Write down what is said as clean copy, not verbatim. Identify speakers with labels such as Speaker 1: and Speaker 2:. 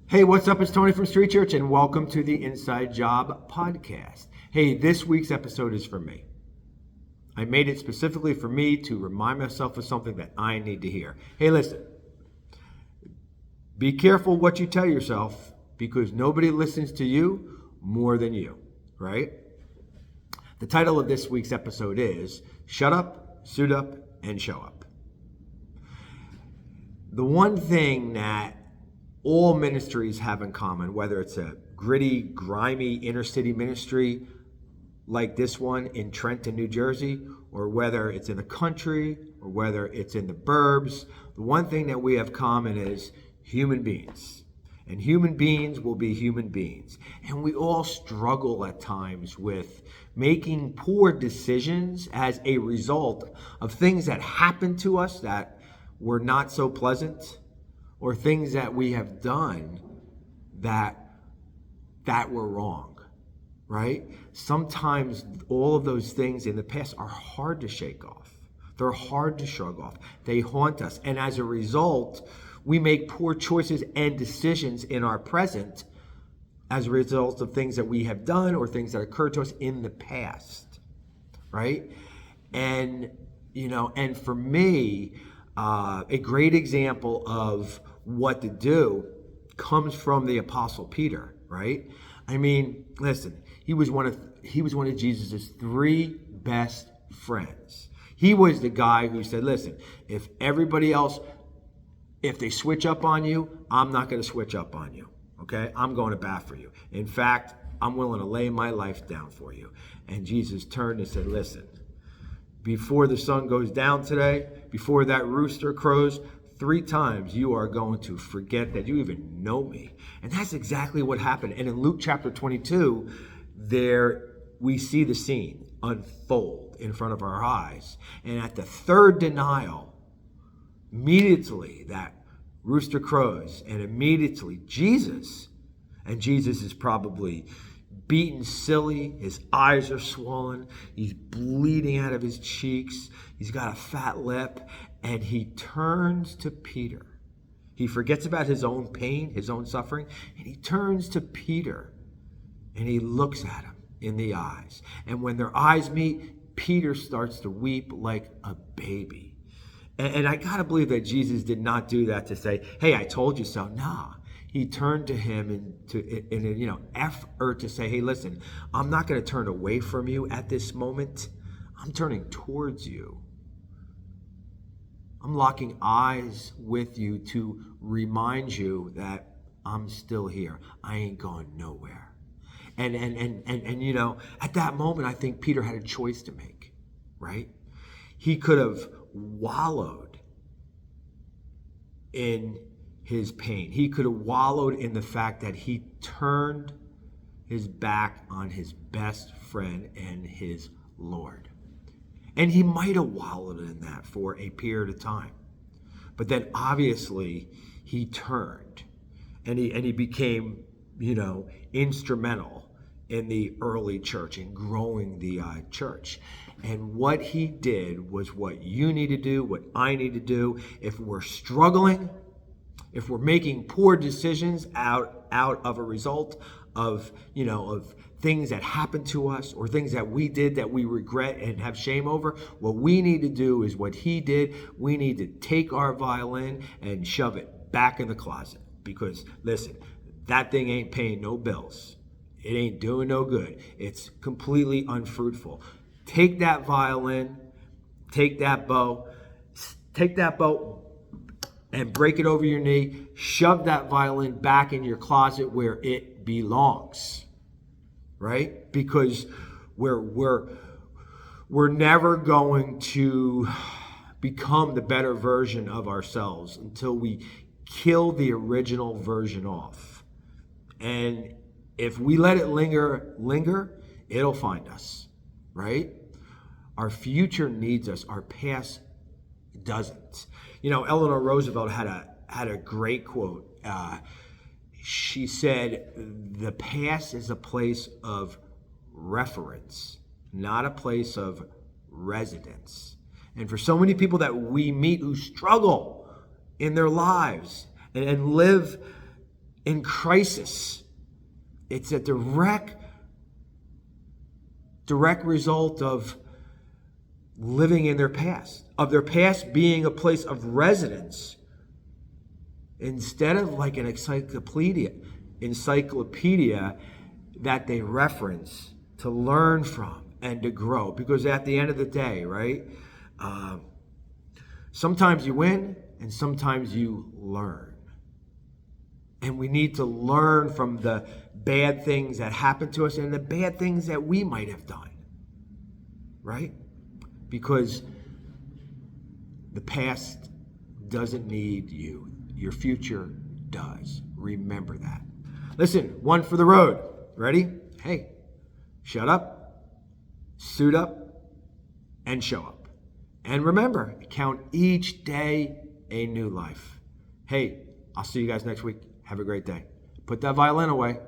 Speaker 1: Hey, what's up? It's Tony from Street Church, and welcome to the Inside Job podcast. Hey, this week's episode is for me. I made it specifically for me to remind myself of something that I need to hear. Hey, listen. Be careful what you tell yourself because nobody listens to you more than you, right? The title of this week's episode is Shut Up, Suit Up, and Show Up. The one thing that all ministries have in common, whether it's a gritty, grimy inner city ministry like this one in Trenton, New Jersey, or whether it's in the country, or whether it's in the burbs, the one thing that we have common is human beings. And human beings will be human beings. And we all struggle at times with making poor decisions as a result of things that happen to us that were not so pleasant, or things that we have done that were wrong, right? Sometimes all of those things in the past are hard to shake off. They're hard to shrug off. They haunt us. And as a result, we make poor choices and decisions in our present as a result of things that we have done or things that occurred to us in the past, right? And, and for me, a great example of what to do comes from the Apostle Peter, right? I mean, listen, he was one of Jesus' three best friends. He was the guy who said, listen, if everybody else, if they switch up on you, I'm not going to switch up on you, okay? I'm going to bat for you. In fact, I'm willing to lay my life down for you. And Jesus turned and said, listen, before the sun goes down today, before that rooster crows, 3 times you are going to forget that you even know me. And that's exactly what happened. And in Luke chapter 22, there we see the scene unfold in front of our eyes. And at the third denial, immediately that rooster crows, and immediately Jesus is probably beaten silly, his eyes are swollen, he's bleeding out of his cheeks, he's got a fat lip, and he turns to Peter. He forgets about his own pain, his own suffering, and he turns to Peter, and he looks at him in the eyes. And when their eyes meet, Peter starts to weep like a baby. And I gotta believe that Jesus did not do that to say, hey, I told you so. Nah. He turned to him in an effort to say, hey, listen, I'm not going to turn away from you at this moment. I'm turning towards you. I'm locking eyes with you to remind you that I'm still here. I ain't going nowhere. And at that moment, I think Peter had a choice to make, right? He could have wallowed in his pain. He could have wallowed in the fact that he turned his back on his best friend and his Lord. And he might have wallowed in that for a period of time. But then obviously he turned and he became, instrumental in the early church and growing the church. And what he did was what you need to do, what I need to do. If we're struggling, if we're making poor decisions out of a result of things that happened to us or things that we did that we regret and have shame over, what we need to do is what he did. We need to take our violin and shove it back in the closet because, listen, that thing ain't paying no bills. It ain't doing no good. It's completely unfruitful. Take that violin, take that bow, and break it over your knee, shove that violin back in your closet where it belongs, right? Because we're never going to become the better version of ourselves until we kill the original version off. And if we let it linger, it'll find us, right? Our future needs us, our past doesn't. Eleanor Roosevelt had a great quote. She said, the past is a place of reference, not a place of residence. And for so many people that we meet who struggle in their lives and live in crisis. It's a direct result of living in their past, of their past being a place of residence, instead of like an encyclopedia that they reference to learn from and to grow. Because at the end of the day, right, sometimes you win and sometimes you learn. And we need to learn from the bad things that happen to us and the bad things that we might have done, right? Because the past doesn't need you. Your future does. Remember that. Listen, one for the road. Ready? Hey, shut up, suit up, and show up. And remember, count each day a new life. Hey, I'll see you guys next week. Have a great day. Put that violin away.